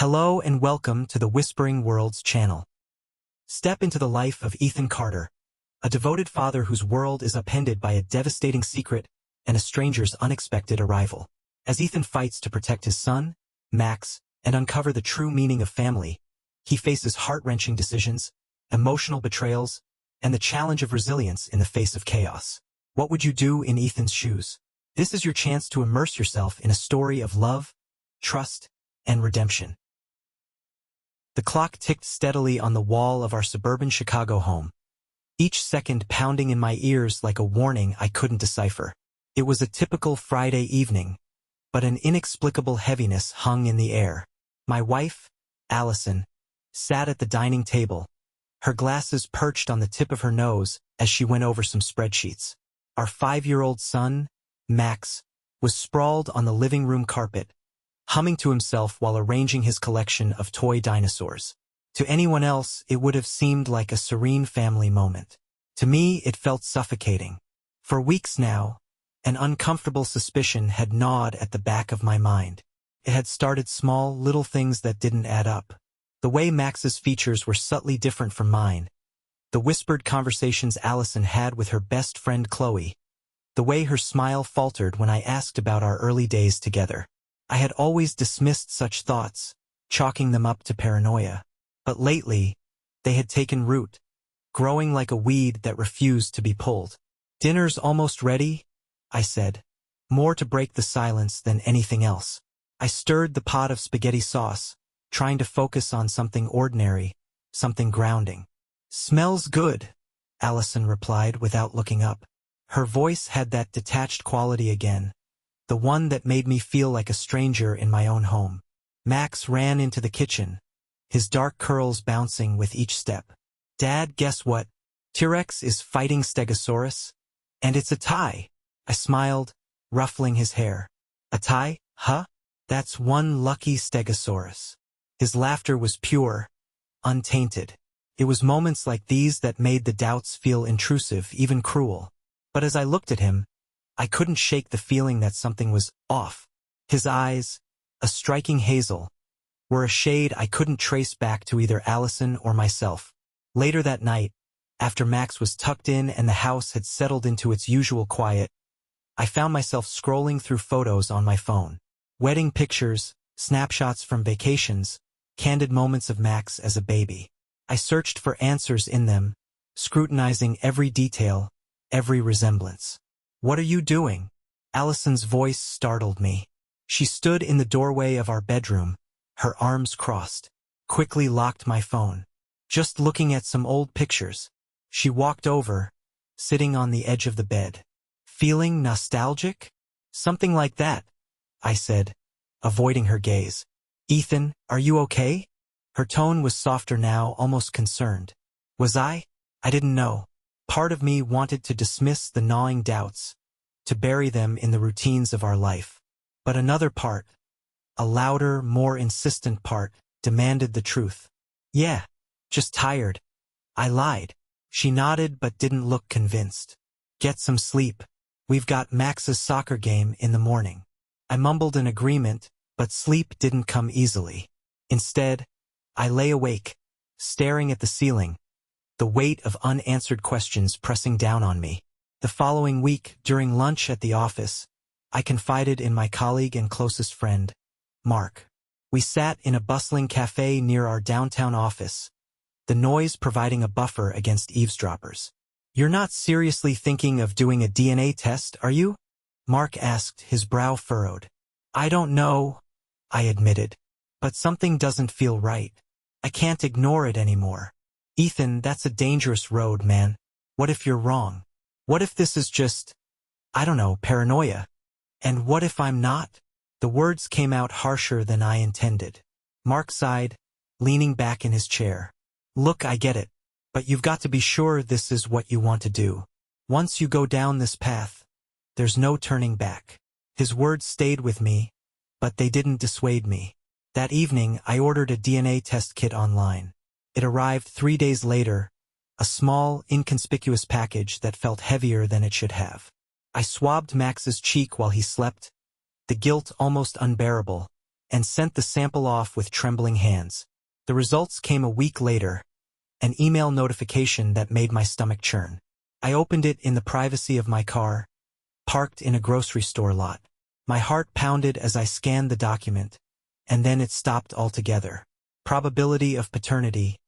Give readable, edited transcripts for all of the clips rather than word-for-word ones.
Hello and welcome to the Whispering Worlds channel. Step into the life of Ethan Carter, a devoted father whose world is upended by a devastating secret and a stranger's unexpected arrival. As Ethan fights to protect his son, Max, and uncover the true meaning of family, he faces heart-wrenching decisions, emotional betrayals, and the challenge of resilience in the face of chaos. What would you do in Ethan's shoes? This is your chance to immerse yourself in a story of love, trust, and redemption. The clock ticked steadily on the wall of our suburban Chicago home, each second pounding in my ears like a warning I couldn't decipher. It was a typical Friday evening, but an inexplicable heaviness hung in the air. My wife, Allison, sat at the dining table, her glasses perched on the tip of her nose as she went over some spreadsheets. Our 5-year-old son, Max, was sprawled on the living room carpet, humming to himself while arranging his collection of toy dinosaurs. To anyone else, it would have seemed like a serene family moment. To me, it felt suffocating. For weeks now, an uncomfortable suspicion had gnawed at the back of my mind. It had started small, little things that didn't add up. The way Max's features were subtly different from mine. The whispered conversations Allison had with her best friend Chloe. The way her smile faltered when I asked about our early days together. I had always dismissed such thoughts, chalking them up to paranoia. But lately, they had taken root, growing like a weed that refused to be pulled. "Dinner's almost ready," I said, more to break the silence than anything else. I stirred the pot of spaghetti sauce, trying to focus on something ordinary, something grounding. "Smells good," Allison replied without looking up. Her voice had that detached quality again, the one that made me feel like a stranger in my own home. Max ran into the kitchen, his dark curls bouncing with each step. "Dad, guess what? T-Rex is fighting Stegosaurus, and it's a tie." I smiled, ruffling his hair. "A tie, huh? That's one lucky Stegosaurus." His laughter was pure, untainted. It was moments like these that made the doubts feel intrusive, even cruel. But as I looked at him, I couldn't shake the feeling that something was off. His eyes, a striking hazel, were a shade I couldn't trace back to either Allison or myself. Later that night, after Max was tucked in and the house had settled into its usual quiet, I found myself scrolling through photos on my phone. Wedding pictures, snapshots from vacations, candid moments of Max as a baby. I searched for answers in them, scrutinizing every detail, every resemblance. "What are you doing?" Allison's voice startled me. She stood in the doorway of our bedroom, her arms crossed. Quickly locked my phone. "Just looking at some old pictures." She walked over, sitting on the edge of the bed. "Feeling nostalgic?" "Something like that," I said, avoiding her gaze. "Ethan, are you okay?" Her tone was softer now, almost concerned. Was I? I didn't know. Part of me wanted to dismiss the gnawing doubts, to bury them in the routines of our life. But another part, a louder, more insistent part, demanded the truth. "Yeah, just tired." I lied. She nodded but didn't look convinced. "Get some sleep. We've got Max's soccer game in the morning." I mumbled an agreement, but sleep didn't come easily. Instead, I lay awake, staring at the ceiling, the weight of unanswered questions pressing down on me. The following week, during lunch at the office, I confided in my colleague and closest friend, Mark. We sat in a bustling cafe near our downtown office, the noise providing a buffer against eavesdroppers. "You're not seriously thinking of doing a DNA test, are you?" Mark asked, his brow furrowed. "I don't know," I admitted, "but something doesn't feel right. I can't ignore it anymore." "Ethan, that's a dangerous road, man. What if you're wrong? What if this is just, I don't know, paranoia? And what if I'm not?" The words came out harsher than I intended. Mark sighed, leaning back in his chair. "Look, I get it. But you've got to be sure this is what you want to do. Once you go down this path, there's no turning back." His words stayed with me, but they didn't dissuade me. That evening, I ordered a DNA test kit online. It arrived 3 days later, a small, inconspicuous package that felt heavier than it should have. I swabbed Max's cheek while he slept, the guilt almost unbearable, and sent the sample off with trembling hands. The results came a week later, an email notification that made my stomach churn. I opened it in the privacy of my car, parked in a grocery store lot. My heart pounded as I scanned the document, and then it stopped altogether. Probability of paternity,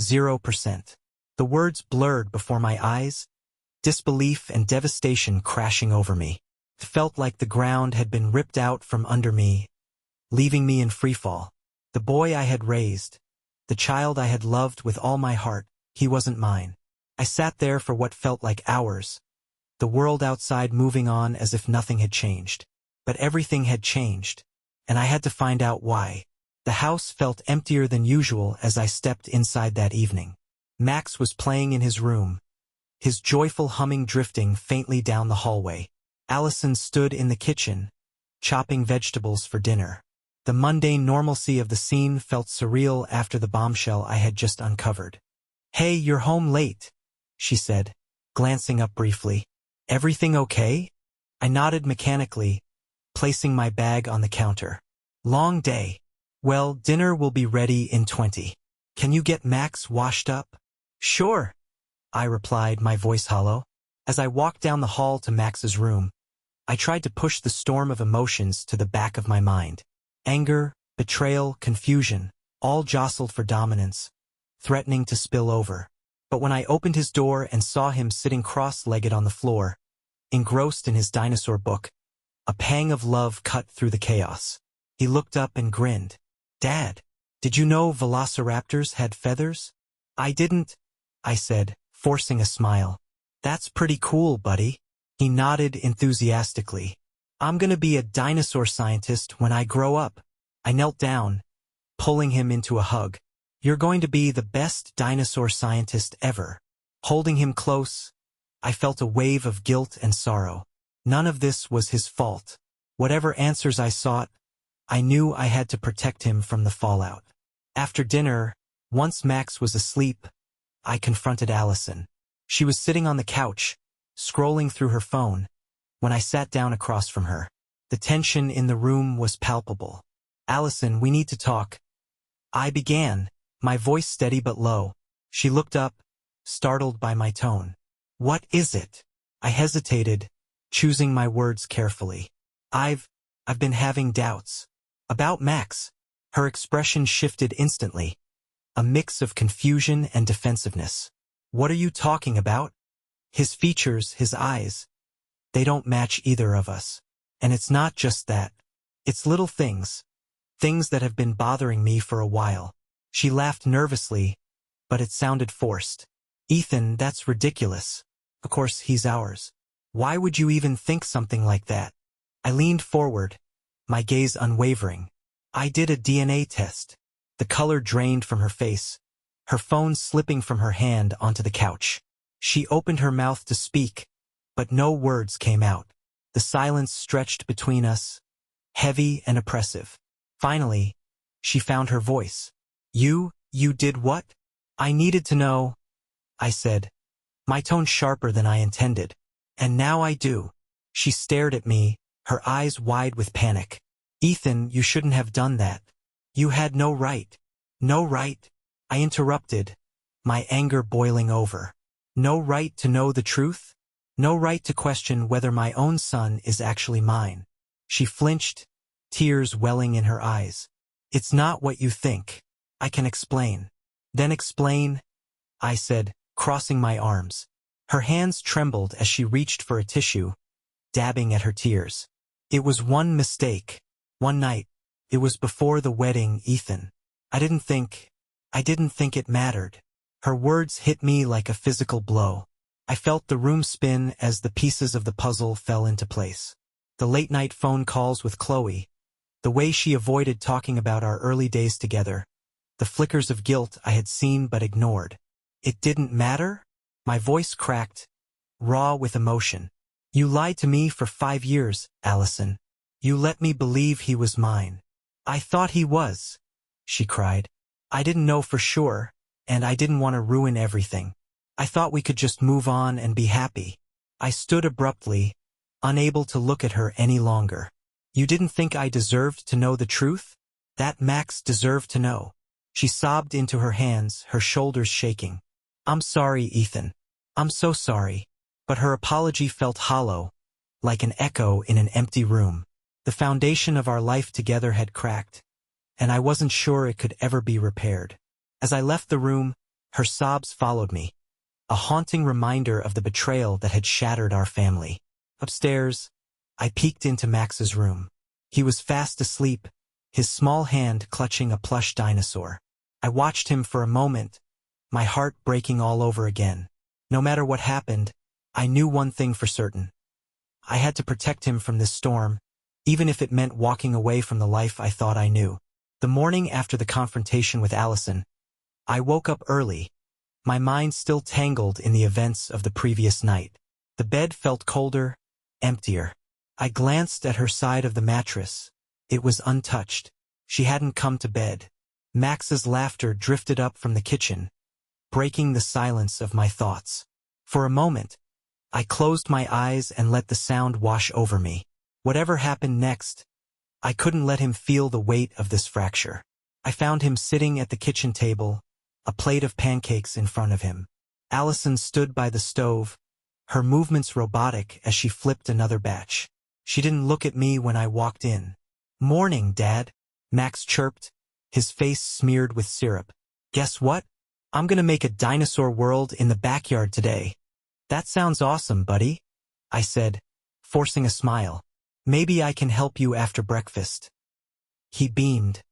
0%. The words blurred before my eyes, disbelief and devastation crashing over me. It felt like the ground had been ripped out from under me, leaving me in freefall. The boy I had raised, the child I had loved with all my heart, he wasn't mine. I sat there for what felt like hours, the world outside moving on as if nothing had changed. But everything had changed, and I had to find out why. The house felt emptier than usual as I stepped inside that evening. Max was playing in his room, his joyful humming drifting faintly down the hallway. Allison stood in the kitchen, chopping vegetables for dinner. The mundane normalcy of the scene felt surreal after the bombshell I had just uncovered. "Hey, you're home late," she said, glancing up briefly. "Everything okay?" I nodded mechanically, placing my bag on the counter. "Long day. Well, dinner will be ready in 20. Can you get Max washed up?" "Sure," I replied, my voice hollow. As I walked down the hall to Max's room, I tried to push the storm of emotions to the back of my mind. Anger, betrayal, confusion, all jostled for dominance, threatening to spill over. But when I opened his door and saw him sitting cross-legged on the floor, engrossed in his dinosaur book, a pang of love cut through the chaos. He looked up and grinned. "Dad, did you know velociraptors had feathers?" "I didn't," I said, forcing a smile. "That's pretty cool, buddy." He nodded enthusiastically. "I'm gonna be a dinosaur scientist when I grow up." I knelt down, pulling him into a hug. "You're going to be the best dinosaur scientist ever." Holding him close, I felt a wave of guilt and sorrow. None of this was his fault. Whatever answers I sought, I knew I had to protect him from the fallout. After dinner, once Max was asleep, I confronted Allison. She was sitting on the couch, scrolling through her phone, when I sat down across from her. The tension in the room was palpable. "Allison, we need to talk," I began, my voice steady but low. She looked up, startled by my tone. "What is it?" I hesitated, choosing my words carefully. I've been having doubts. "About Max." Her expression shifted instantly, a mix of confusion and defensiveness. "What are you talking about?" "His features, his eyes. They don't match either of us. And it's not just that. It's little things. Things that have been bothering me for a while." She laughed nervously, but it sounded forced. "Ethan, that's ridiculous. Of course, he's ours. Why would you even think something like that?" I leaned forward, my gaze unwavering. "I did a DNA test." The color drained from her face, her phone slipping from her hand onto the couch. She opened her mouth to speak, but no words came out. The silence stretched between us, heavy and oppressive. Finally, she found her voice. You did what?" "I needed to know," I said, my tone sharper than I intended. "And now I do." She stared at me, her eyes wide with panic. "Ethan, you shouldn't have done that. You had no right." "No right?" I interrupted, my anger boiling over. "No right to know the truth? No right to question whether my own son is actually mine?" She flinched, tears welling in her eyes. "It's not what you think. I can explain." "Then explain," I said, crossing my arms. Her hands trembled as she reached for a tissue, dabbing at her tears. "It was one mistake. One night. It was before the wedding, Ethan. I didn't think it mattered." Her words hit me like a physical blow. I felt the room spin as the pieces of the puzzle fell into place. The late-night phone calls with Chloe, the way she avoided talking about our early days together, the flickers of guilt I had seen but ignored. "It didn't matter?" My voice cracked, raw with emotion. "You lied to me for 5 years, Allison. You let me believe he was mine." "I thought he was," she cried. "I didn't know for sure, and I didn't want to ruin everything. I thought we could just move on and be happy." I stood abruptly, unable to look at her any longer. "You didn't think I deserved to know the truth?" That Max deserved to know. She sobbed into her hands, her shoulders shaking. I'm sorry, Ethan. I'm so sorry. But her apology felt hollow, like an echo in an empty room. The foundation of our life together had cracked, and I wasn't sure it could ever be repaired. As I left the room, her sobs followed me, a haunting reminder of the betrayal that had shattered our family. Upstairs, I peeked into Max's room. He was fast asleep, his small hand clutching a plush dinosaur. I watched him for a moment, my heart breaking all over again. No matter what happened, I knew one thing for certain. I had to protect him from this storm, even if it meant walking away from the life I thought I knew. The morning after the confrontation with Allison, I woke up early, my mind still tangled in the events of the previous night. The bed felt colder, emptier. I glanced at her side of the mattress. It was untouched. She hadn't come to bed. Max's laughter drifted up from the kitchen, breaking the silence of my thoughts. For a moment, I closed my eyes and let the sound wash over me. Whatever happened next, I couldn't let him feel the weight of this fracture. I found him sitting at the kitchen table, a plate of pancakes in front of him. Allison stood by the stove, her movements robotic as she flipped another batch. She didn't look at me when I walked in. "Morning, Dad," Max chirped, his face smeared with syrup. "Guess what? I'm gonna make a dinosaur world in the backyard today." "That sounds awesome, buddy," I said, forcing a smile. "Maybe I can help you after breakfast." He beamed,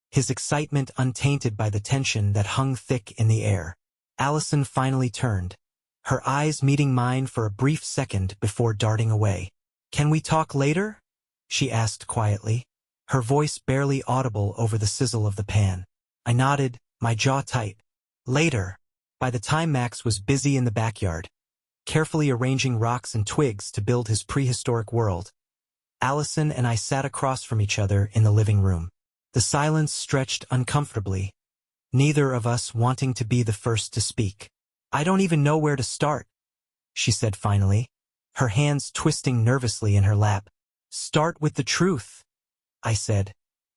his excitement untainted by the tension that hung thick in the air. Allison finally turned, her eyes meeting mine for a brief second before darting away. "Can we talk later?" she asked quietly, her voice barely audible over the sizzle of the pan. I nodded, my jaw tight. Later. By the time Max was busy in the backyard, carefully arranging rocks and twigs to build his prehistoric world, Allison and I sat across from each other in the living room. The silence stretched uncomfortably, neither of us wanting to be the first to speak. "I don't even know where to start," she said finally, her hands twisting nervously in her lap. "Start with the truth," I said,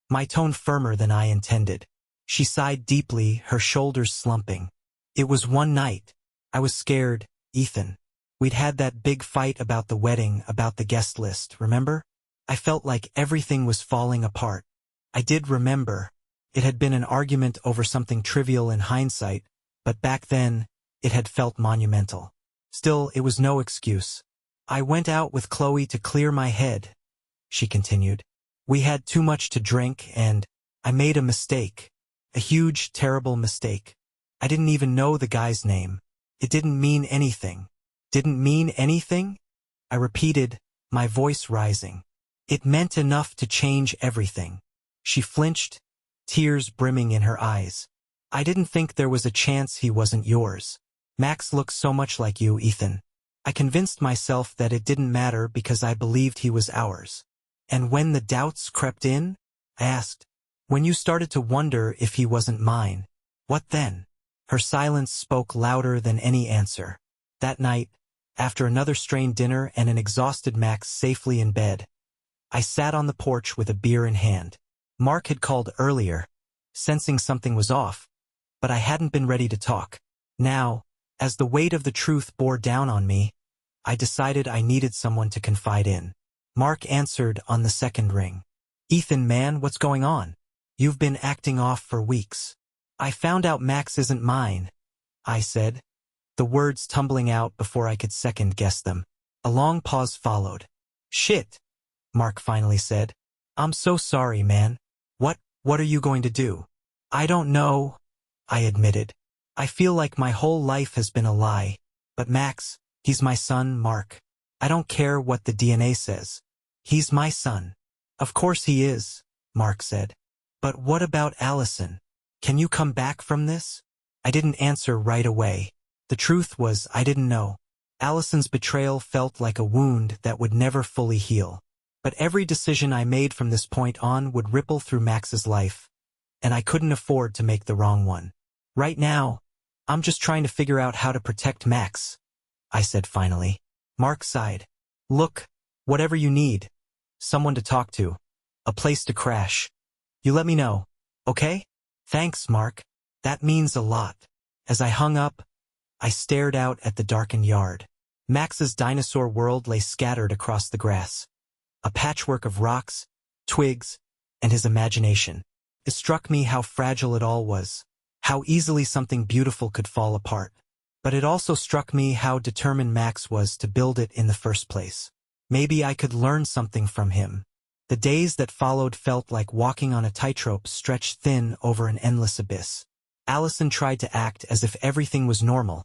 my tone firmer than I intended. She sighed deeply, her shoulders slumping. "It was one night. I was scared, Ethan. We'd had that big fight about the wedding, about the guest list, remember? I felt like everything was falling apart." I did remember. It had been an argument over something trivial in hindsight, but back then, it had felt monumental. Still, it was no excuse. "I went out with Chloe to clear my head," she continued. "We had too much to drink, and I made a mistake. A huge, terrible mistake. I didn't even know the guy's name. It didn't mean anything." "Didn't mean anything?" I repeated, my voice rising. "It meant enough to change everything." She flinched, tears brimming in her eyes. "I didn't think there was a chance he wasn't yours. Max looks so much like you, Ethan. I convinced myself that it didn't matter because I believed he was ours. And when the doubts crept in, I asked, when you started to wonder if he wasn't mine, what then?" Her silence spoke louder than any answer. That night, after another strained dinner and an exhausted Max safely in bed, I sat on the porch with a beer in hand. Mark had called earlier, sensing something was off, but I hadn't been ready to talk. Now, as the weight of the truth bore down on me, I decided I needed someone to confide in. Mark answered on the second ring. "Ethan, man, what's going on? You've been acting off for weeks." "I found out Max isn't mine," I said, the words tumbling out before I could second-guess them. A long pause followed. "Shit," Mark finally said. "I'm so sorry, man. What are you going to do?" "I don't know," I admitted. "I feel like my whole life has been a lie. But Max, he's my son, Mark. I don't care what the DNA says. He's my son." "Of course he is," Mark said. "But what about Allison? Can you come back from this?" I didn't answer right away. The truth was I didn't know. Allison's betrayal felt like a wound that would never fully heal. But every decision I made from this point on would ripple through Max's life, and I couldn't afford to make the wrong one. "Right now, I'm just trying to figure out how to protect Max," I said finally. Mark sighed. "Look, whatever you need. Someone to talk to. A place to crash. You let me know, okay? Thanks, Mark. That means a lot. As I hung up, I stared out at the darkened yard. Max's dinosaur world lay scattered across the grass, a patchwork of rocks, twigs, and his imagination. It struck me how fragile it all was, how easily something beautiful could fall apart. But it also struck me how determined Max was to build it in the first place. Maybe I could learn something from him. The days that followed felt like walking on a tightrope stretched thin over an endless abyss. Allison tried to act as if everything was normal,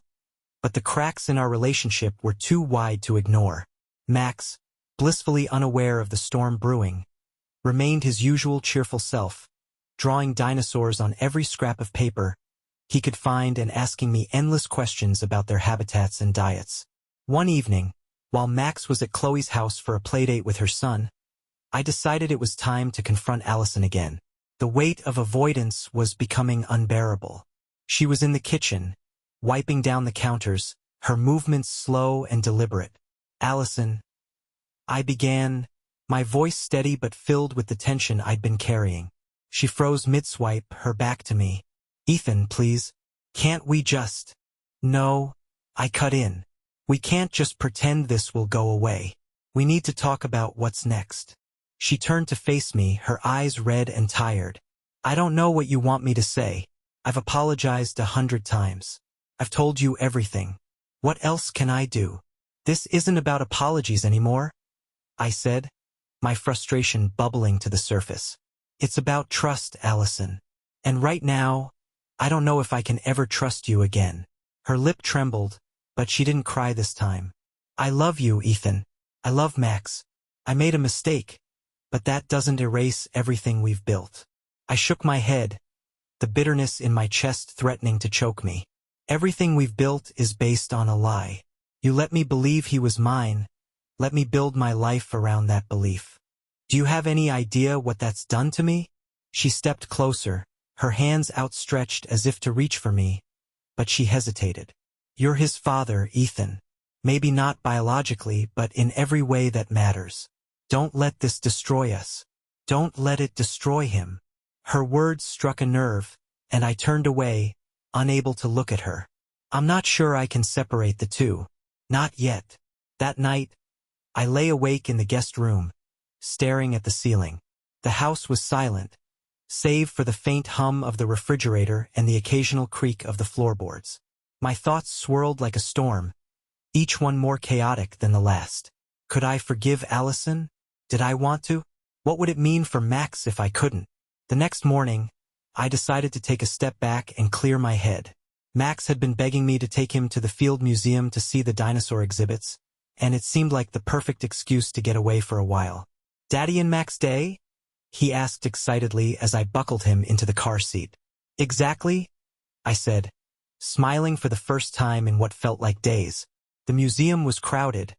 but the cracks in our relationship were too wide to ignore. Max, blissfully unaware of the storm brewing, remained his usual cheerful self, drawing dinosaurs on every scrap of paper he could find and asking me endless questions about their habitats and diets. One evening, while Max was at Chloe's house for a playdate with her son, I decided it was time to confront Allison again. The weight of avoidance was becoming unbearable. She was in the kitchen, wiping down the counters, her movements slow and deliberate. Allison, I began, my voice steady but filled with the tension I'd been carrying. She froze mid-swipe, her back to me. Ethan, please. Can't we just... No, I cut in. We can't just pretend this will go away. We need to talk about what's next. She turned to face me, her eyes red and tired. I don't know what you want me to say. I've apologized 100 times. I've told you everything. What else can I do? This isn't about apologies anymore, I said, my frustration bubbling to the surface. It's about trust, Allison. And right now, I don't know if I can ever trust you again. Her lip trembled, but she didn't cry this time. I love you, Ethan. I love Max. I made a mistake, but that doesn't erase everything we've built. I shook my head, the bitterness in my chest threatening to choke me. Everything we've built is based on a lie. You let me believe he was mine. Let me build my life around that belief. Do you have any idea what that's done to me? She stepped closer, her hands outstretched as if to reach for me, but she hesitated. You're his father, Ethan. Maybe not biologically, but in every way that matters. Don't let this destroy us. Don't let it destroy him. Her words struck a nerve, and I turned away, unable to look at her. I'm not sure I can separate the two. Not yet. That night, I lay awake in the guest room, staring at the ceiling. The house was silent, save for the faint hum of the refrigerator and the occasional creak of the floorboards. My thoughts swirled like a storm, each one more chaotic than the last. Could I forgive Allison? Did I want to? What would it mean for Max if I couldn't? The next morning, I decided to take a step back and clear my head. Max had been begging me to take him to the Field Museum to see the dinosaur exhibits, and it seemed like the perfect excuse to get away for a while. Daddy and Max Day? He asked excitedly as I buckled him into the car seat. Exactly, I said, smiling for the first time in what felt like days. The museum was crowded,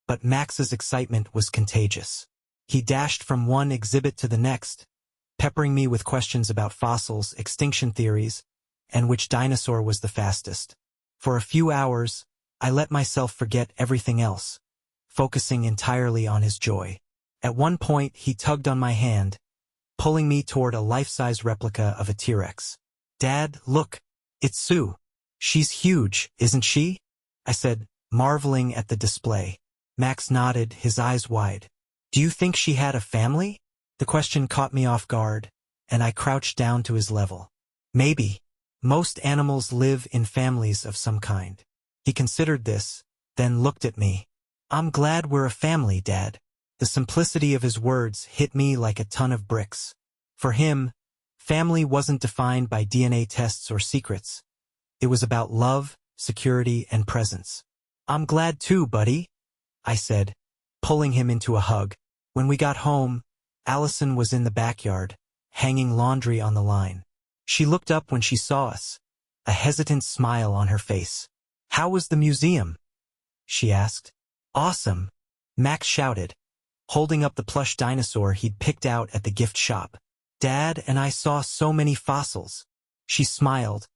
but Max's excitement was contagious. He dashed from one exhibit to the next, peppering me with questions about fossils, extinction theories, and which dinosaur was the fastest. For a few hours, I let myself forget everything else, focusing entirely on his joy. At one point, he tugged on my hand, pulling me toward a life-size replica of a T-Rex. Dad, look, it's Sue. She's huge, isn't she? I said, marveling at the display. Max nodded, his eyes wide. Do you think she had a family? The question caught me off guard, and I crouched down to his level. Maybe. Most animals live in families of some kind. He considered this, then looked at me. I'm glad we're a family, Dad. The simplicity of his words hit me like a ton of bricks. For him, family wasn't defined by DNA tests or secrets. It was about love, security, and presence. I'm glad too, buddy, I said, pulling him into a hug. When we got home, Allison was in the backyard, hanging laundry on the line. She looked up when she saw us, a hesitant smile on her face. How was the museum? She asked. Awesome, Max shouted, holding up the plush dinosaur he'd picked out at the gift shop. Dad and I saw so many fossils. She smiled,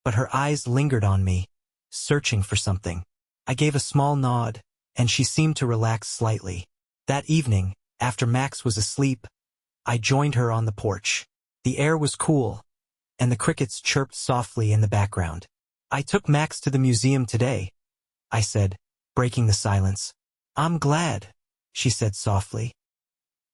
but her eyes lingered on me, searching for something. I gave a small nod, and she seemed to relax slightly. That evening, after Max was asleep, I joined her on the porch. The air was cool, and the crickets chirped softly in the background. "I took Max to the museum today," I said, breaking the silence. "I'm glad," she said softly.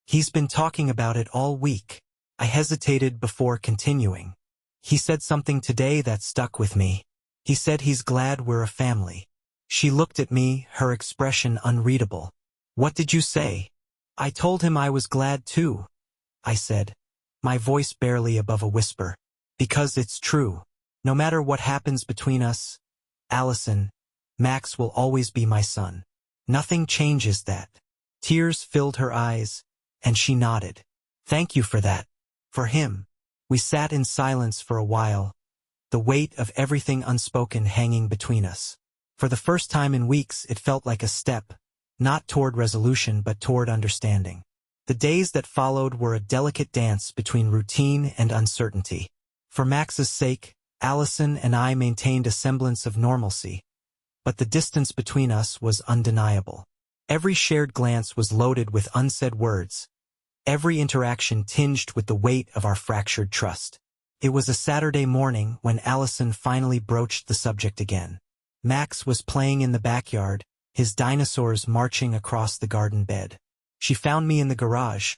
"He's been talking about it all week." I hesitated before continuing. "He said something today that stuck with me. He said he's glad we're a family." She looked at me, her expression unreadable. "What did you say?" "I told him I was glad too," I said, my voice barely above a whisper. "Because it's true. No matter what happens between us, Allison, Max will always be my son. Nothing changes that." Tears filled her eyes, and she nodded. "Thank you for that. For him." We sat in silence for a while, the weight of everything unspoken hanging between us. For the first time in weeks, it felt like a step, not toward resolution but toward understanding. The days that followed were a delicate dance between routine and uncertainty. For Max's sake, Allison and I maintained a semblance of normalcy, but the distance between us was undeniable. Every shared glance was loaded with unsaid words, every interaction tinged with the weight of our fractured trust. It was a Saturday morning when Allison finally broached the subject again. Max was playing in the backyard, his dinosaurs marching across the garden bed. She found me in the garage,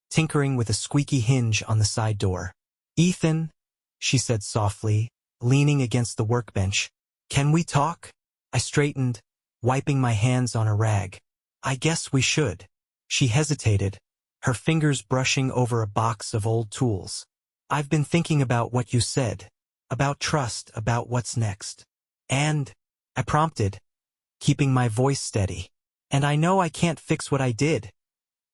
tinkering with a squeaky hinge on the side door. "Ethan," she said softly, leaning against the workbench, "can we talk?" I straightened, wiping my hands on a rag. "I guess we should." She hesitated, her fingers brushing over a box of old tools. "I've been thinking about what you said, about trust, about what's next." "And?" I prompted, keeping my voice steady. "And I know I can't fix what I did,"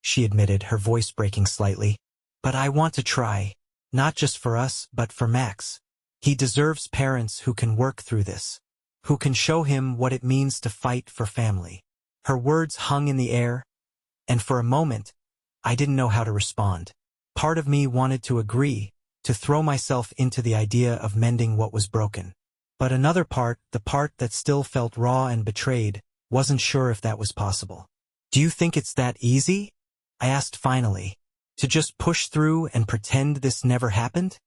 she admitted, her voice breaking slightly. "But I want to try, not just for us, but for Max. He deserves parents who can work through this, who can show him what it means to fight for family." Her words hung in the air, and for a moment, I didn't know how to respond. Part of me wanted to agree, to throw myself into the idea of mending what was broken. But another part, the part that still felt raw and betrayed, wasn't sure if that was possible. "Do you think it's that easy?" I asked finally. "To just push through and pretend this never happened?"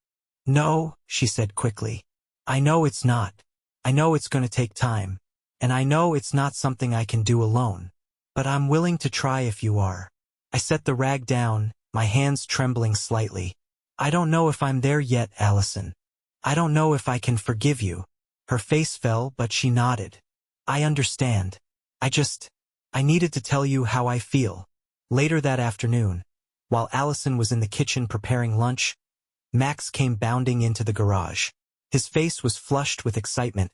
"No," she said quickly. "I know it's not. I know it's going to take time. And I know it's not something I can do alone. But I'm willing to try if you are." I set the rag down, my hands trembling slightly. "I don't know if I'm there yet, Allison. I don't know if I can forgive you." Her face fell, but she nodded. "I understand. I needed to tell you how I feel." Later that afternoon, while Allison was in the kitchen preparing lunch, Max came bounding into the garage. His face was flushed with excitement,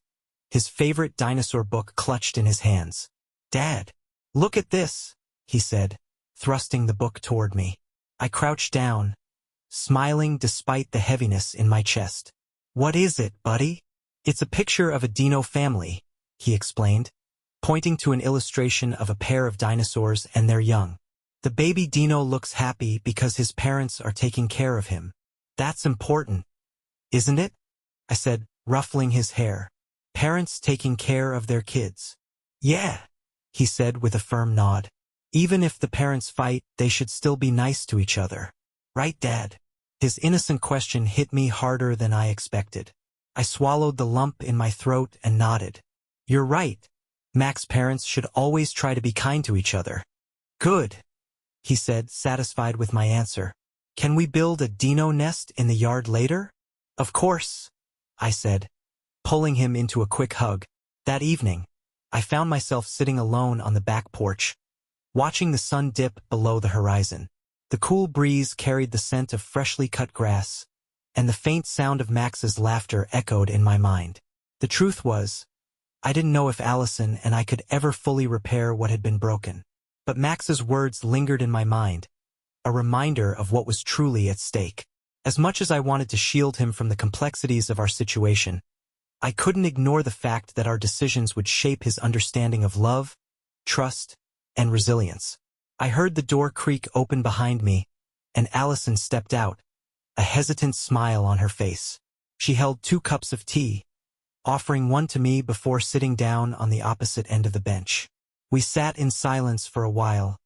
his favorite dinosaur book clutched in his hands. "Dad, look at this," he said, thrusting the book toward me. I crouched down, smiling despite the heaviness in my chest. "What is it, buddy?" "It's a picture of a dino family," he explained, pointing to an illustration of a pair of dinosaurs and their young. "The baby dino looks happy because his parents are taking care of him. That's important, isn't it?" I said, ruffling his hair. "Parents taking care of their kids." "Yeah," he said with a firm nod. "Even if the parents fight, they should still be nice to each other. Right, Dad?" His innocent question hit me harder than I expected. I swallowed the lump in my throat and nodded. "You're right. Max's parents should always try to be kind to each other." "Good," he said, satisfied with my answer. "Can we build a dino nest in the yard later?" "Of course," I said, pulling him into a quick hug. That evening, I found myself sitting alone on the back porch, watching the sun dip below the horizon. The cool breeze carried the scent of freshly cut grass, and the faint sound of Max's laughter echoed in my mind. The truth was, I didn't know if Allison and I could ever fully repair what had been broken. But Max's words lingered in my mind, a reminder of what was truly at stake. As much as I wanted to shield him from the complexities of our situation, I couldn't ignore the fact that our decisions would shape his understanding of love, trust, and resilience. I heard the door creak open behind me, and Allison stepped out, a hesitant smile on her face. She held 2 cups of tea, offering one to me before sitting down on the opposite end of the bench. We sat in silence for a while,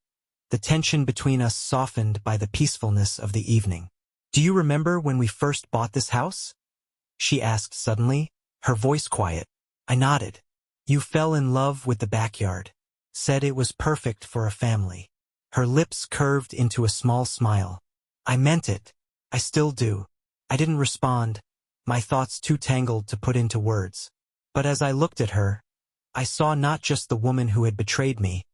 the tension between us softened by the peacefulness of the evening. "Do you remember when we first bought this house?" she asked suddenly, her voice quiet. I nodded. "You fell in love with the backyard. Said it was perfect for a family." Her lips curved into a small smile. "I meant it. I still do." I didn't respond, my thoughts too tangled to put into words. But as I looked at her, I saw not just the woman who had betrayed me,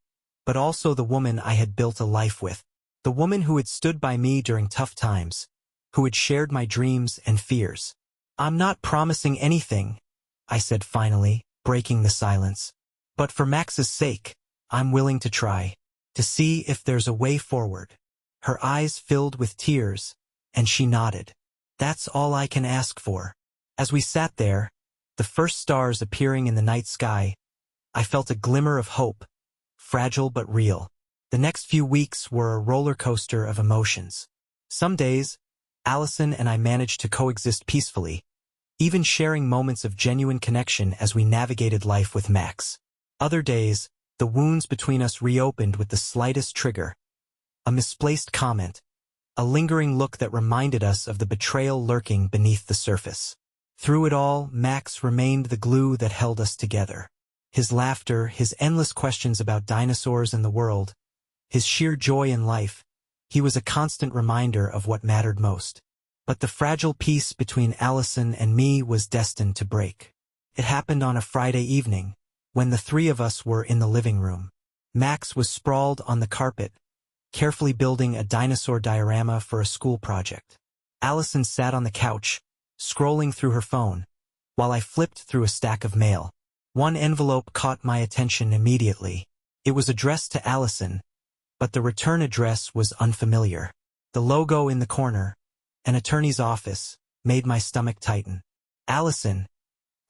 but also the woman I had built a life with. The woman who had stood by me during tough times, who had shared my dreams and fears. "I'm not promising anything," I said finally, breaking the silence. "But for Max's sake, I'm willing to try, to see if there's a way forward." Her eyes filled with tears, and she nodded. "That's all I can ask for." As we sat there, the first stars appearing in the night sky, I felt a glimmer of hope, fragile but real. The next few weeks were a roller coaster of emotions. Some days, Allison and I managed to coexist peacefully, even sharing moments of genuine connection as we navigated life with Max. Other days, the wounds between us reopened with the slightest trigger. A misplaced comment, a lingering look that reminded us of the betrayal lurking beneath the surface. Through it all, Max remained the glue that held us together. His laughter, his endless questions about dinosaurs and the world, his sheer joy in life, he was a constant reminder of what mattered most. But the fragile peace between Allison and me was destined to break. It happened on a Friday evening, when the three of us were in the living room. Max was sprawled on the carpet, carefully building a dinosaur diorama for a school project. Allison sat on the couch, scrolling through her phone, while I flipped through a stack of mail. One envelope caught my attention immediately. It was addressed to Allison, but the return address was unfamiliar. The logo in the corner, an attorney's office, made my stomach tighten. "Allison,"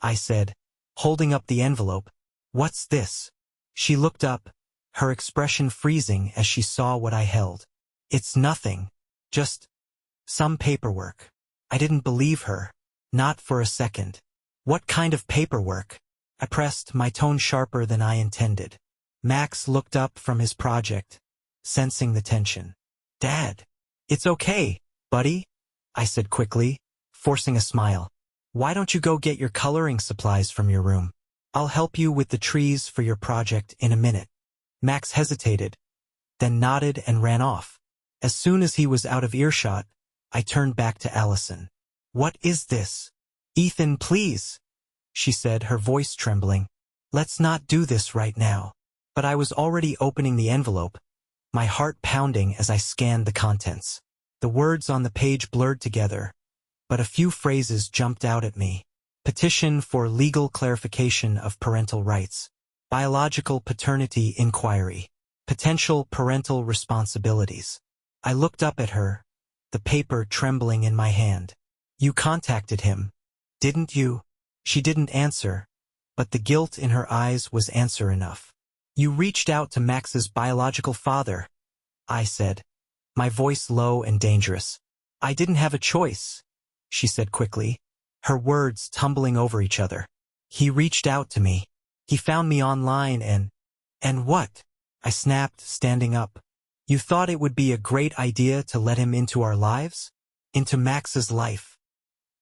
I said, holding up the envelope, "what's this?" She looked up, her expression freezing as she saw what I held. "It's nothing. Just some paperwork." I didn't believe her. Not for a second. "What kind of paperwork?" I pressed, my tone sharper than I intended. Max looked up from his project, sensing the tension. "Dad, it's okay, buddy," I said quickly, forcing a smile. "Why don't you go get your coloring supplies from your room? I'll help you with the trees for your project in a minute." Max hesitated, then nodded and ran off. As soon as he was out of earshot, I turned back to Allison. "What is this?" "Ethan, please," she said, her voice trembling. "Let's not do this right now." But I was already opening the envelope, my heart pounding as I scanned the contents. The words on the page blurred together, but a few phrases jumped out at me. Petition for legal clarification of parental rights. Biological paternity inquiry. Potential parental responsibilities. I looked up at her, the paper trembling in my hand. "You contacted him, didn't you?" She didn't answer, but the guilt in her eyes was answer enough. "You reached out to Max's biological father," I said, my voice low and dangerous. "I didn't have a choice," she said quickly, her words tumbling over each other. "He reached out to me. He found me online and what?" I snapped, standing up. "You thought it would be a great idea to let him into our lives? Into Max's life?"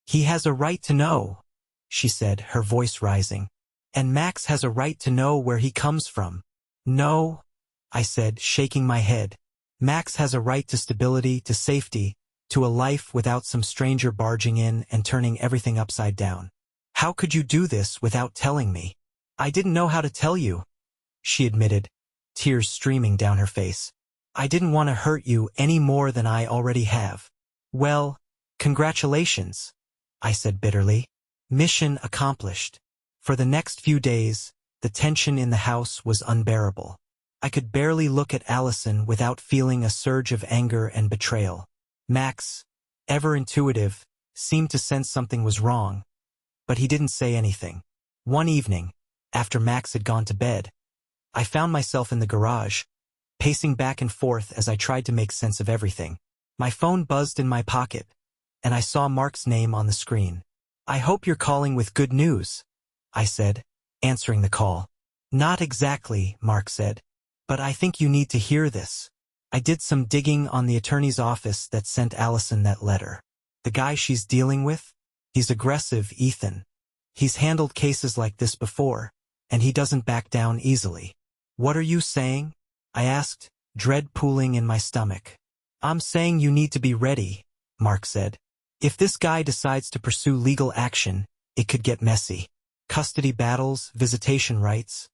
"He has a right to know," she said, her voice rising. "And Max has a right to know where he comes from." "No," I said, shaking my head. "Max has a right to stability, to safety, to a life without some stranger barging in and turning everything upside down. How could you do this without telling me?" "I didn't know how to tell you," she admitted, tears streaming down her face. "I didn't want to hurt you any more than I already have." "Well, congratulations," I said bitterly. Mission accomplished. For the next few days, the tension in the house was unbearable. I could barely look at Allison without feeling a surge of anger and betrayal. Max, ever intuitive, seemed to sense something was wrong, but he didn't say anything. One evening, after Max had gone to bed, I found myself in the garage, pacing back and forth as I tried to make sense of everything. My phone buzzed in my pocket, and I saw Mark's name on the screen. "I hope you're calling with good news," I said, answering the call. "Not exactly," Mark said, "but I think you need to hear this." I did some digging on the attorney's office that sent Allison that letter. The guy she's dealing with? He's aggressive, Ethan. He's handled cases like this before, and he doesn't back down easily. What are you saying? I asked, dread pooling in my stomach. I'm saying you need to be ready, Mark said. If this guy decides to pursue legal action, it could get messy. Custody battles, visitation rights.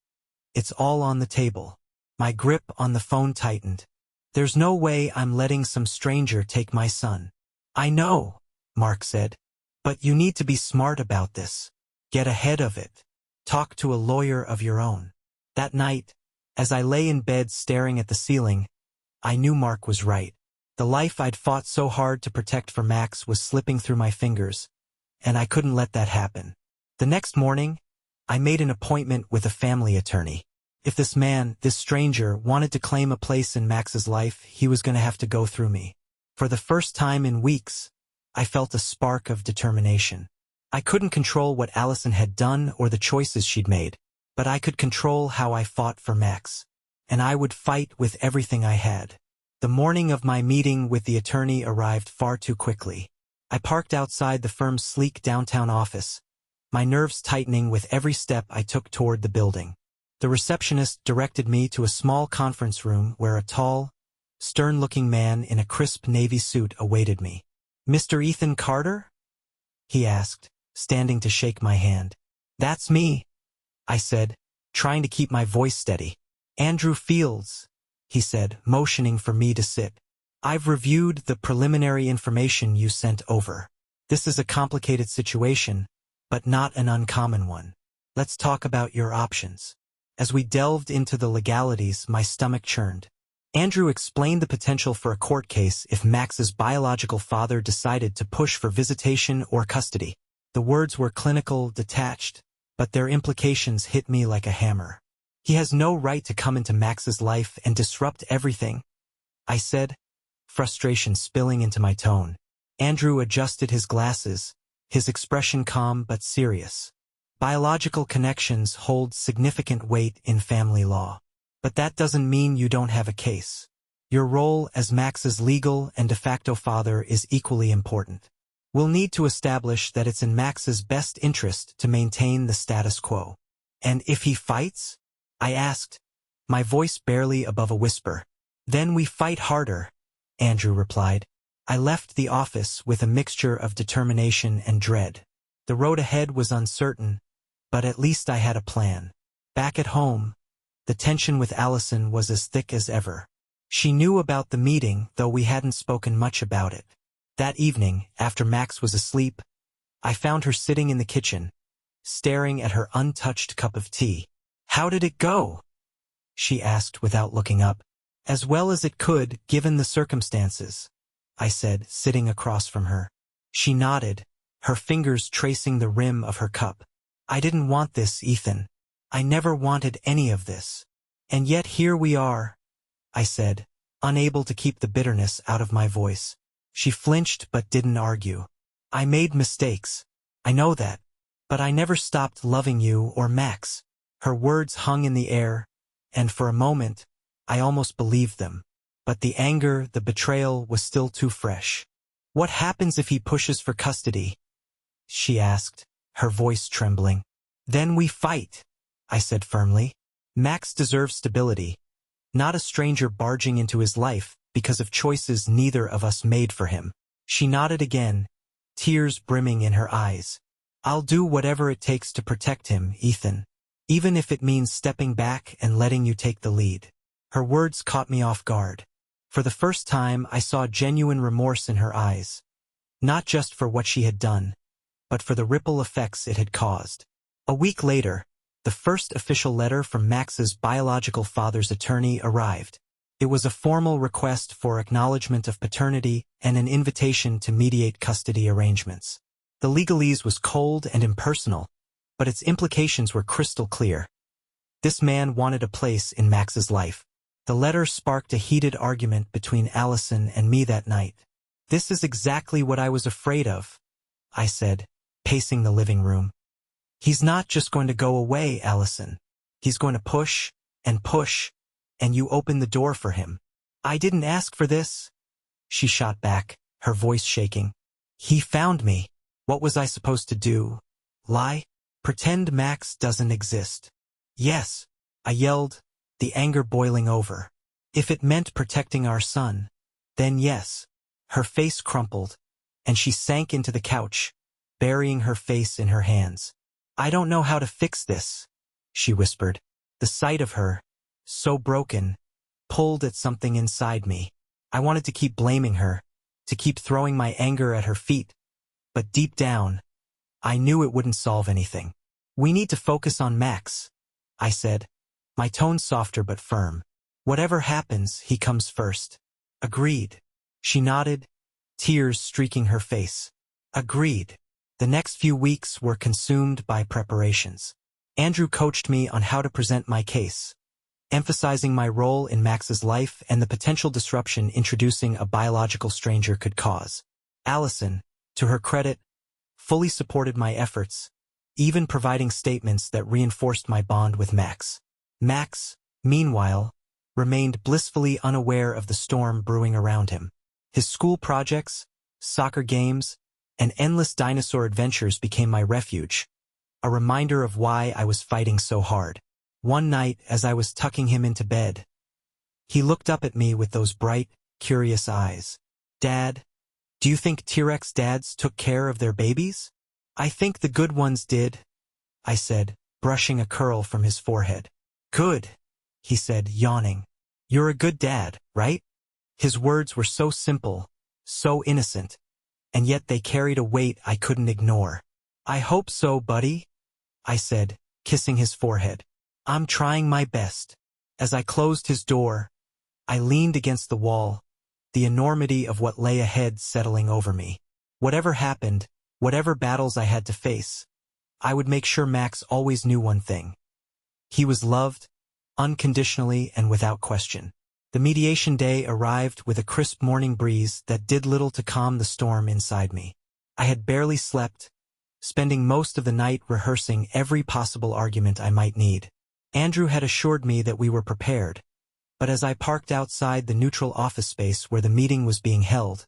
It's all on the table. My grip on the phone tightened. There's no way I'm letting some stranger take my son. I know, Mark said. But you need to be smart about this. Get ahead of it. Talk to a lawyer of your own. That night, as I lay in bed staring at the ceiling, I knew Mark was right. The life I'd fought so hard to protect for Max was slipping through my fingers, and I couldn't let that happen. The next morning, I made an appointment with a family attorney. If this man, this stranger, wanted to claim a place in Max's life, he was going to have to go through me. For the first time in weeks, I felt a spark of determination. I couldn't control what Allison had done or the choices she'd made, but I could control how I fought for Max. And I would fight with everything I had. The morning of my meeting with the attorney arrived far too quickly. I parked outside the firm's sleek downtown office, my nerves tightening with every step I took toward the building. The receptionist directed me to a small conference room where a tall, stern-looking man in a crisp navy suit awaited me. "Mr. Ethan Carter?" he asked, standing to shake my hand. "That's me," I said, trying to keep my voice steady. "Andrew Fields," he said, motioning for me to sit. "I've reviewed the preliminary information you sent over. This is a complicated situation, but not an uncommon one. Let's talk about your options." As we delved into the legalities, my stomach churned. Andrew explained the potential for a court case if Max's biological father decided to push for visitation or custody. The words were clinical, detached, but their implications hit me like a hammer. "He has no right to come into Max's life and disrupt everything," I said, frustration spilling into my tone. Andrew adjusted his glasses, his expression calm but serious. "Biological connections hold significant weight in family law. But that doesn't mean you don't have a case. Your role as Max's legal and de facto father is equally important. We'll need to establish that it's in Max's best interest to maintain the status quo." "And if he fights?" I asked, my voice barely above a whisper. "Then we fight harder," Andrew replied. I left the office with a mixture of determination and dread. The road ahead was uncertain, but at least I had a plan. Back at home, the tension with Allison was as thick as ever. She knew about the meeting, though we hadn't spoken much about it. That evening, after Max was asleep, I found her sitting in the kitchen, staring at her untouched cup of tea. "How did it go?" she asked without looking up. "As well as it could, given the circumstances," I said, sitting across from her. She nodded, her fingers tracing the rim of her cup. "I didn't want this, Ethan. I never wanted any of this. And yet here we are," I said, unable to keep the bitterness out of my voice. She flinched but didn't argue. "I made mistakes. I know that. But I never stopped loving you or Max." Her words hung in the air, and for a moment, I almost believed them. But the anger, the betrayal, was still too fresh. "What happens if he pushes for custody?" she asked, her voice trembling. "Then we fight," I said firmly. "Max deserves stability, not a stranger barging into his life because of choices neither of us made for him." She nodded again, tears brimming in her eyes. "I'll do whatever it takes to protect him, Ethan, even if it means stepping back and letting you take the lead." Her words caught me off guard. For the first time, I saw genuine remorse in her eyes, not just for what she had done, but for the ripple effects it had caused. A week later, the first official letter from Max's biological father's attorney arrived. It was a formal request for acknowledgement of paternity and an invitation to mediate custody arrangements. The legalese was cold and impersonal, but its implications were crystal clear. This man wanted a place in Max's life. The letter sparked a heated argument between Allison and me that night. "This is exactly what I was afraid of," I said, pacing the living room. "He's not just going to go away, Allison. He's going to push, and you open the door for him." I didn't ask for this, she shot back, her voice shaking. He found me. What was I supposed to do? Lie? Pretend Max doesn't exist? Yes, I yelled, the anger boiling over. If it meant protecting our son, then yes. Her face crumpled, and she sank into the couch, burying her face in her hands. I don't know how to fix this, she whispered. The sight of her, so broken, pulled at something inside me. I wanted to keep blaming her, to keep throwing my anger at her feet, but deep down, I knew it wouldn't solve anything. We need to focus on Max, I said, my tone softer but firm. Whatever happens, he comes first. Agreed. She nodded, tears streaking her face. Agreed. The next few weeks were consumed by preparations. Andrew coached me on how to present my case, emphasizing my role in Max's life and the potential disruption introducing a biological stranger could cause. Allison, to her credit, fully supported my efforts, even providing statements that reinforced my bond with Max. Max, meanwhile, remained blissfully unaware of the storm brewing around him. His school projects, soccer games, and endless dinosaur adventures became my refuge, a reminder of why I was fighting so hard. One night, as I was tucking him into bed, he looked up at me with those bright, curious eyes. Dad, do you think T-Rex dads took care of their babies? I think the good ones did, I said, brushing a curl from his forehead. Good, he said, yawning. You're a good dad, right? His words were so simple, so innocent, and yet they carried a weight I couldn't ignore. I hope so, buddy, I said, kissing his forehead. I'm trying my best. As I closed his door, I leaned against the wall, the enormity of what lay ahead settling over me. Whatever happened, whatever battles I had to face, I would make sure Max always knew one thing. He was loved, unconditionally and without question. The mediation day arrived with a crisp morning breeze that did little to calm the storm inside me. I had barely slept, spending most of the night rehearsing every possible argument I might need. Andrew had assured me that we were prepared, but as I parked outside the neutral office space where the meeting was being held,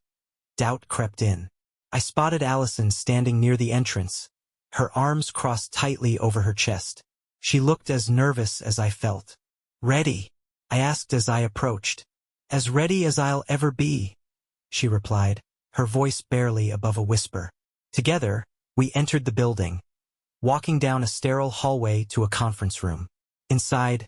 doubt crept in. I spotted Allison standing near the entrance, her arms crossed tightly over her chest. She looked as nervous as I felt. Ready? I asked as I approached. As ready as I'll ever be, she replied, her voice barely above a whisper. Together, we entered the building, walking down a sterile hallway to a conference room. Inside,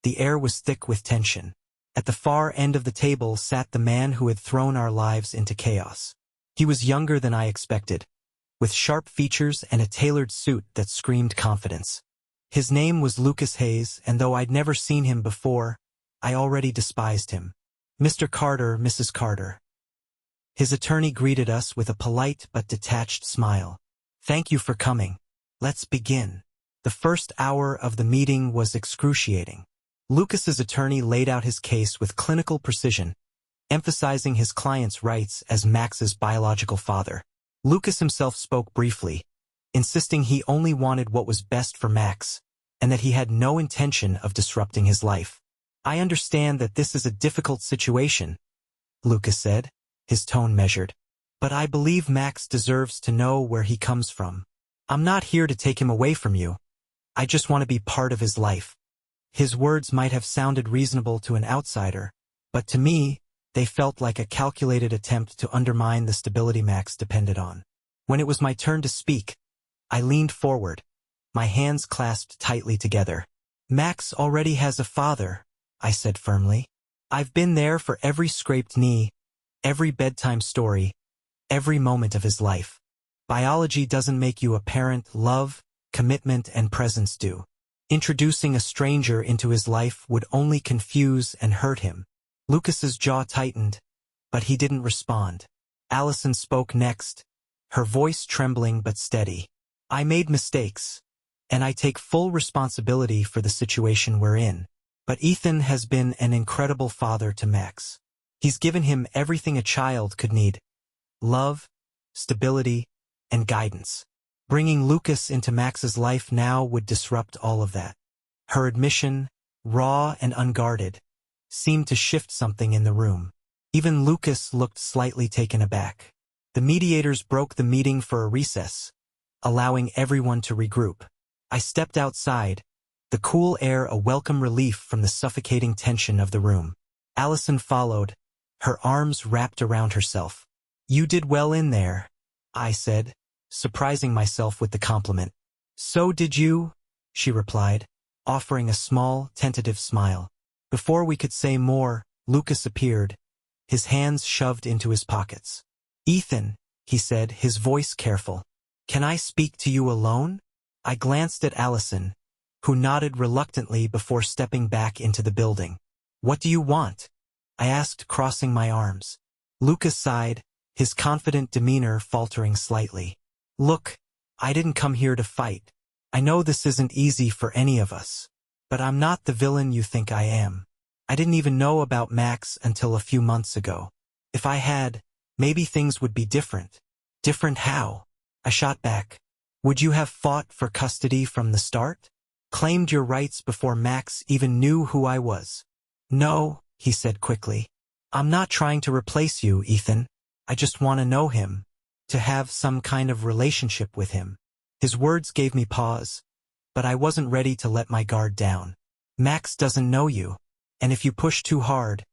the air was thick with tension. At the far end of the table sat the man who had thrown our lives into chaos. He was younger than I expected, with sharp features and a tailored suit that screamed confidence. His name was Lucas Hayes, and though I'd never seen him before, I already despised him. Mr. Carter, Mrs. Carter. His attorney greeted us with a polite but detached smile. Thank you for coming. Let's begin. The first hour of the meeting was excruciating. Lucas's attorney laid out his case with clinical precision, emphasizing his client's rights as Max's biological father. Lucas himself spoke briefly, insisting he only wanted what was best for Max, and that he had no intention of disrupting his life. I understand that this is a difficult situation, Lucas said, his tone measured. But I believe Max deserves to know where he comes from. I'm not here to take him away from you. I just want to be part of his life. His words might have sounded reasonable to an outsider, but to me, they felt like a calculated attempt to undermine the stability Max depended on. When it was my turn to speak, I leaned forward, my hands clasped tightly together. Max already has a father, I said firmly. I've been there for every scraped knee, every bedtime story, every moment of his life. Biology doesn't make you a parent, love, commitment, and presence do. Introducing a stranger into his life would only confuse and hurt him. Lucas's jaw tightened, but he didn't respond. Allison spoke next, her voice trembling but steady. I made mistakes, and I take full responsibility for the situation we're in. But Ethan has been an incredible father to Max. He's given him everything a child could need: love, stability, and guidance. Bringing Lucas into Max's life now would disrupt all of that. Her admission, raw and unguarded, seemed to shift something in the room. Even Lucas looked slightly taken aback. The mediators broke the meeting for a recess, allowing everyone to regroup. I stepped outside, the cool air a welcome relief from the suffocating tension of the room. Allison followed, her arms wrapped around herself. "You did well in there," I said, surprising myself with the compliment. "So did you," she replied, offering a small, tentative smile. Before we could say more, Lucas appeared, his hands shoved into his pockets. "Ethan," he said, his voice careful. "Can I speak to you alone?" I glanced at Allison, who nodded reluctantly before stepping back into the building. "What do you want?" I asked, crossing my arms. Lucas sighed, his confident demeanor faltering slightly. "Look, I didn't come here to fight. I know this isn't easy for any of us. But I'm not the villain you think I am. I didn't even know about Max until a few months ago. If I had, maybe things would be different." "Different how?" I shot back. "Would you have fought for custody from the start? Claimed your rights before Max even knew who I was?" "No," he said quickly. "I'm not trying to replace you, Ethan. I just want to know him. To have some kind of relationship with him." His words gave me pause, but I wasn't ready to let my guard down. "Max doesn't know you, and if you push too hard,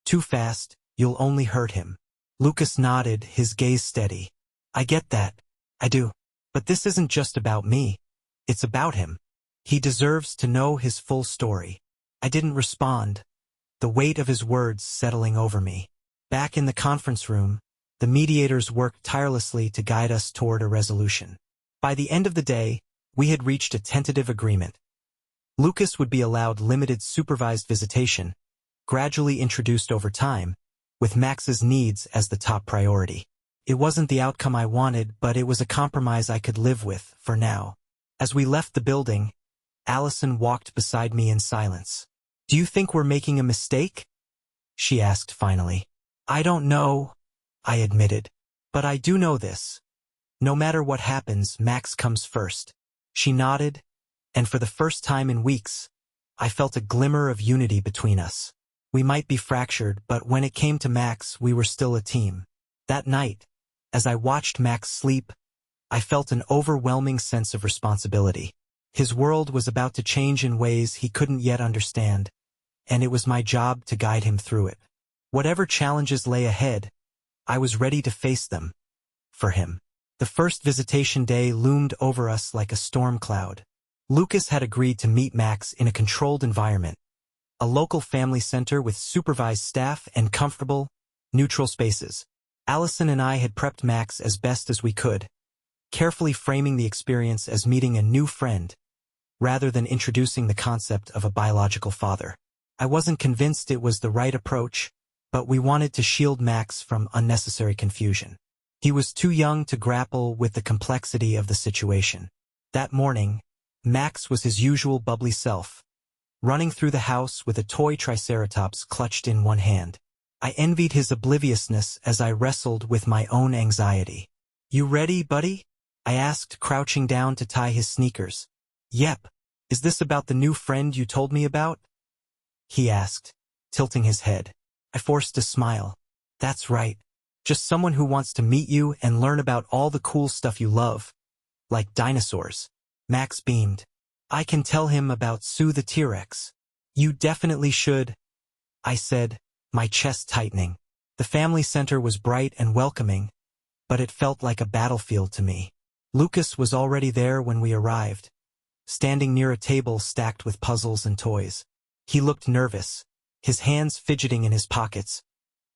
too fast, you'll only hurt him." Lucas nodded, his gaze steady. "I get that. I do. But this isn't just about me. It's about him. He deserves to know his full story." I didn't respond, the weight of his words settling over me. Back in the conference room, the mediators worked tirelessly to guide us toward a resolution. By the end of the day, we had reached a tentative agreement. Lucas would be allowed limited supervised visitation, gradually introduced over time, with Max's needs as the top priority. It wasn't the outcome I wanted, but it was a compromise I could live with, for now. As we left the building, Allison walked beside me in silence. "Do you think we're making a mistake?" she asked finally. "I don't know," I admitted. "But I do know this. No matter what happens, Max comes first." She nodded, and for the first time in weeks, I felt a glimmer of unity between us. We might be fractured, but when it came to Max, we were still a team. That night, as I watched Max sleep, I felt an overwhelming sense of responsibility. His world was about to change in ways he couldn't yet understand, and it was my job to guide him through it. Whatever challenges lay ahead, I was ready to face them. For him. The first visitation day loomed over us like a storm cloud. Lucas had agreed to meet Max in a controlled environment, a local family center with supervised staff and comfortable, neutral spaces. Allison and I had prepped Max as best as we could, carefully framing the experience as meeting a new friend, rather than introducing the concept of a biological father. I wasn't convinced it was the right approach, but we wanted to shield Max from unnecessary confusion. He was too young to grapple with the complexity of the situation. That morning, Max was his usual bubbly self, running through the house with a toy triceratops clutched in one hand. I envied his obliviousness as I wrestled with my own anxiety. "You ready, buddy?" I asked, crouching down to tie his sneakers. "Yep. Is this about the new friend you told me about?" he asked, tilting his head. I forced a smile. "That's right. Just someone who wants to meet you and learn about all the cool stuff you love. Like dinosaurs." Max beamed. "I can tell him about Sue the T-Rex." "You definitely should," I said, my chest tightening. The family center was bright and welcoming, but it felt like a battlefield to me. Lucas was already there when we arrived, standing near a table stacked with puzzles and toys. He looked nervous, his hands fidgeting in his pockets,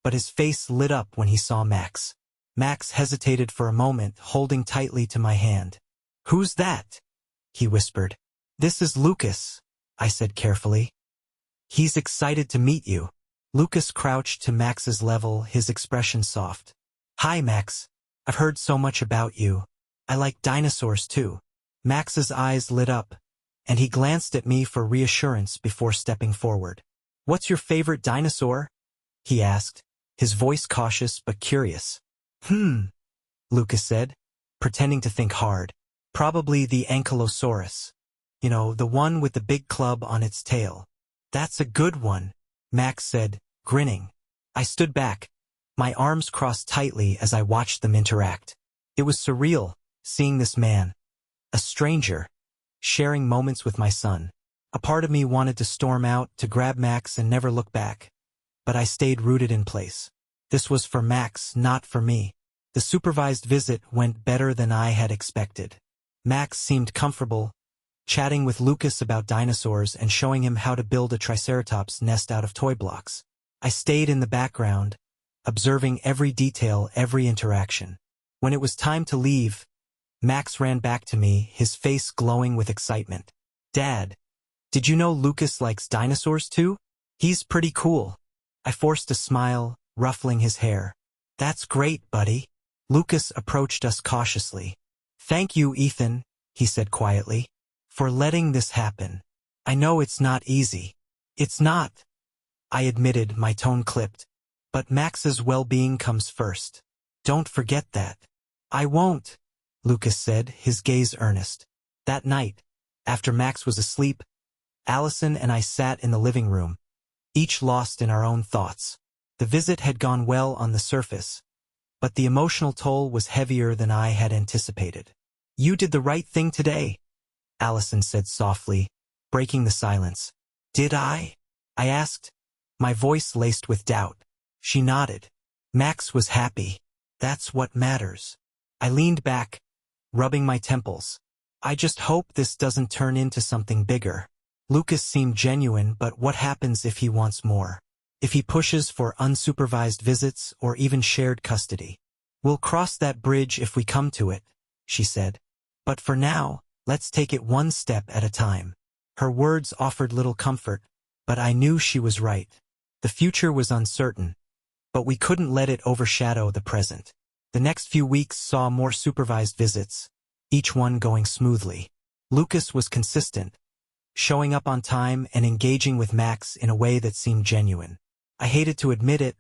but his face lit up when he saw Max. Max hesitated for a moment, holding tightly to my hand. "Who's that?" he whispered. "This is Lucas," I said carefully. "He's excited to meet you." Lucas crouched to Max's level, his expression soft. "Hi, Max. I've heard so much about you. I like dinosaurs too." Max's eyes lit up, and he glanced at me for reassurance before stepping forward. "What's your favorite dinosaur?" he asked, his voice cautious but curious. Lucas said, pretending to think hard. "Probably the ankylosaurus. You know, the one with the big club on its tail." "That's a good one," Max said, grinning. I stood back, my arms crossed tightly as I watched them interact. It was surreal, seeing this man, a stranger, sharing moments with my son. A part of me wanted to storm out, to grab Max and never look back. But I stayed rooted in place. This was for Max, not for me. The supervised visit went better than I had expected. Max seemed comfortable, chatting with Lucas about dinosaurs and showing him how to build a triceratops nest out of toy blocks. I stayed in the background, observing every detail, every interaction. When it was time to leave, Max ran back to me, his face glowing with excitement. Dad, did you know Lucas likes dinosaurs too? He's pretty cool. I forced a smile, ruffling his hair. That's great, buddy. Lucas approached us cautiously. Thank you, Ethan, he said quietly, for letting this happen. I know it's not easy. It's not, I admitted, my tone clipped. But Max's well-being comes first. Don't forget that. I won't, Lucas said, his gaze earnest. That night, after Max was asleep, Allison and I sat in the living room, each lost in our own thoughts. The visit had gone well on the surface, but the emotional toll was heavier than I had anticipated. You did the right thing today, Allison said softly, breaking the silence. Did I? I asked, my voice laced with doubt. She nodded. Max was happy. That's what matters. I leaned back, rubbing my temples. I just hope this doesn't turn into something bigger. Lucas seemed genuine, but what happens if he wants more? If he pushes for unsupervised visits or even shared custody? We'll cross that bridge if we come to it, she said. But for now, let's take it one step at a time. Her words offered little comfort, but I knew she was right. The future was uncertain, but we couldn't let it overshadow the present. The next few weeks saw more supervised visits, each one going smoothly. Lucas was consistent, showing up on time and engaging with Max in a way that seemed genuine. I hated to admit it,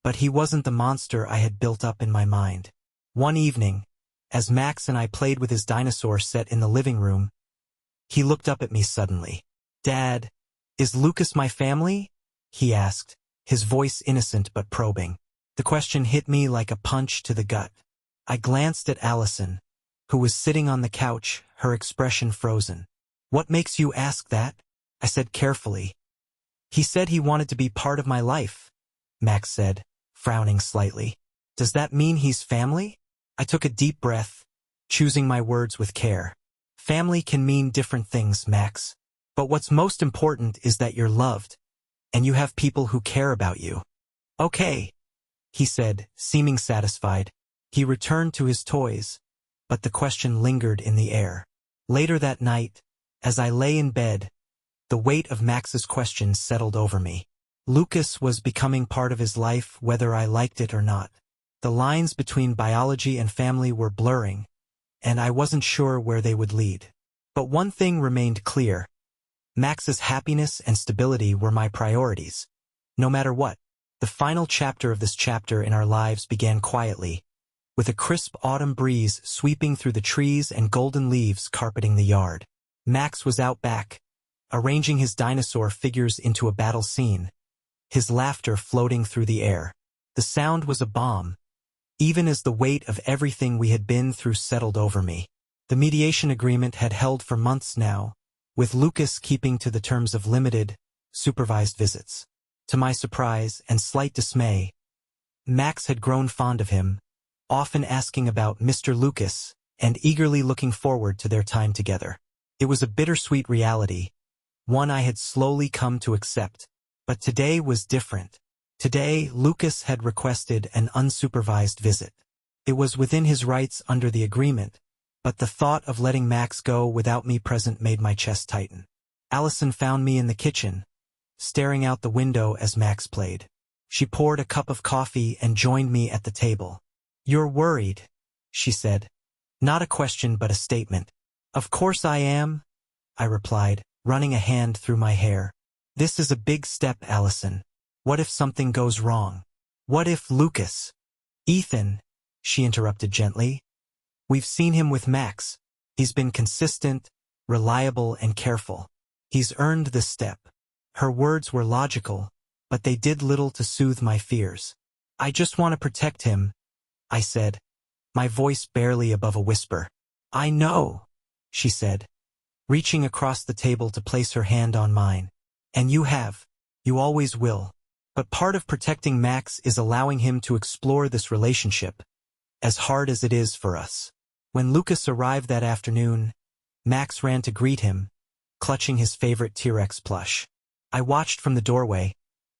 but he wasn't the monster I had built up in my mind. One evening, as Max and I played with his dinosaur set in the living room, he looked up at me suddenly. Dad, is Lucas my family? He asked, his voice innocent but probing. The question hit me like a punch to the gut. I glanced at Allison, who was sitting on the couch, her expression frozen. What makes you ask that? I said carefully. He said he wanted to be part of my life, Max said, frowning slightly. Does that mean he's family? I took a deep breath, choosing my words with care. Family can mean different things, Max. But what's most important is that you're loved, and you have people who care about you. Okay, he said, seeming satisfied. He returned to his toys, but the question lingered in the air. Later that night, as I lay in bed, the weight of Max's questions settled over me. Lucas was becoming part of his life whether I liked it or not. The lines between biology and family were blurring, and I wasn't sure where they would lead. But one thing remained clear. Max's happiness and stability were my priorities. No matter what, the final chapter of this chapter in our lives began quietly, with a crisp autumn breeze sweeping through the trees and golden leaves carpeting the yard. Max was out back, arranging his dinosaur figures into a battle scene, his laughter floating through the air. The sound was a balm, even as the weight of everything we had been through settled over me. The mediation agreement had held for months now, with Lucas keeping to the terms of limited, supervised visits. To my surprise and slight dismay, Max had grown fond of him, often asking about Mr. Lucas and eagerly looking forward to their time together. It was a bittersweet reality, one I had slowly come to accept. But today was different. Today, Lucas had requested an unsupervised visit. It was within his rights under the agreement, but the thought of letting Max go without me present made my chest tighten. Allison found me in the kitchen, staring out the window as Max played. She poured a cup of coffee and joined me at the table. You're worried, she said. Not a question but a statement. Of course I am, I replied, running a hand through my hair. This is a big step, Allison. What if something goes wrong? What if Lucas? Ethan, she interrupted gently. We've seen him with Max. He's been consistent, reliable, and careful. He's earned this step. Her words were logical, but they did little to soothe my fears. I just want to protect him, I said, my voice barely above a whisper. I know, she said, reaching across the table to place her hand on mine. And you have. You always will. But part of protecting Max is allowing him to explore this relationship, as hard as it is for us. When Lucas arrived that afternoon, Max ran to greet him, clutching his favorite T-Rex plush. I watched from the doorway,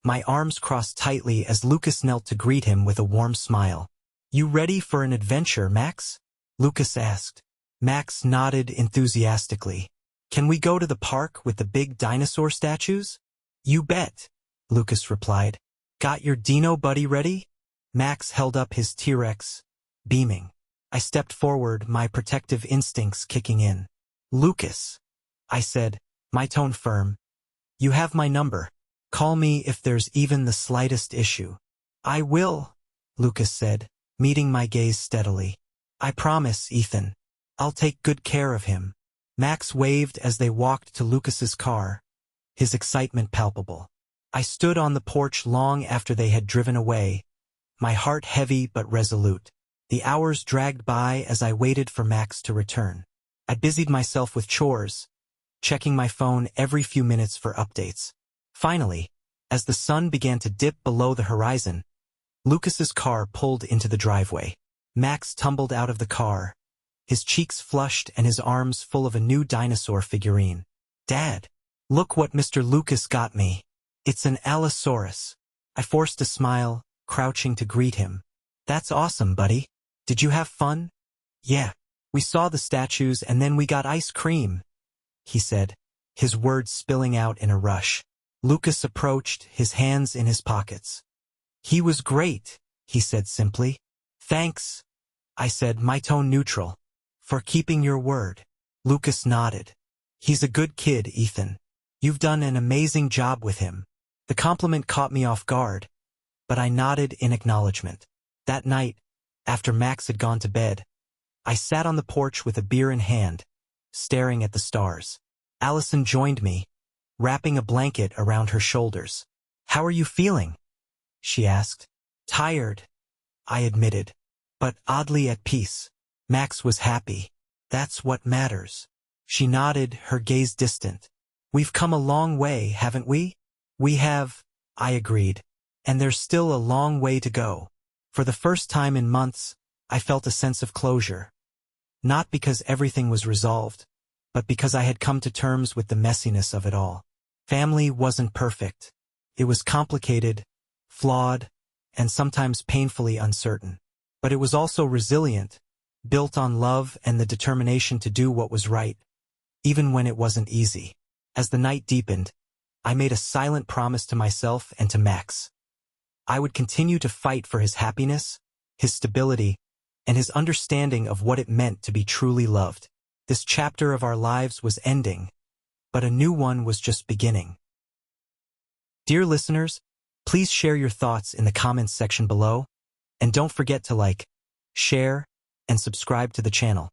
my arms crossed tightly as Lucas knelt to greet him with a warm smile. You ready for an adventure, Max? Lucas asked. Max nodded enthusiastically. Can we go to the park with the big dinosaur statues? You bet, Lucas replied. Got your dino buddy ready? Max held up his T-Rex, beaming. I stepped forward, my protective instincts kicking in. Lucas, I said, my tone firm. You have my number. Call me if there's even the slightest issue. I will, Lucas said, meeting my gaze steadily. I promise, Ethan. I'll take good care of him. Max waved as they walked to Lucas's car, his excitement palpable. I stood on the porch long after they had driven away, my heart heavy but resolute. The hours dragged by as I waited for Max to return. I busied myself with chores, checking my phone every few minutes for updates. Finally, as the sun began to dip below the horizon, Lucas's car pulled into the driveway. Max tumbled out of the car, his cheeks flushed and his arms full of a new dinosaur figurine. Dad, look what Mr. Lucas got me. It's an Allosaurus. I forced a smile, crouching to greet him. That's awesome, buddy. Did you have fun? Yeah. We saw the statues and then we got ice cream, he said, his words spilling out in a rush. Lucas approached, his hands in his pockets. He was great, he said simply. Thanks, I said, my tone neutral. For keeping your word. Lucas nodded. He's a good kid, Ethan. You've done an amazing job with him. The compliment caught me off guard, but I nodded in acknowledgement. That night, after Max had gone to bed, I sat on the porch with a beer in hand, staring at the stars. Allison joined me, wrapping a blanket around her shoulders. How are you feeling? She asked. Tired, I admitted, but oddly at peace. Max was happy. That's what matters. She nodded, her gaze distant. We've come a long way, haven't we? We have, I agreed. And there's still a long way to go. For the first time in months, I felt a sense of closure. Not because everything was resolved, but because I had come to terms with the messiness of it all. Family wasn't perfect. It was complicated, flawed, and sometimes painfully uncertain. But it was also resilient, built on love and the determination to do what was right, even when it wasn't easy. As the night deepened, I made a silent promise to myself and to Max. I would continue to fight for his happiness, his stability, and his understanding of what it meant to be truly loved. This chapter of our lives was ending, but a new one was just beginning. Dear listeners, please share your thoughts in the comments section below, and don't forget to like, share, and subscribe to the channel.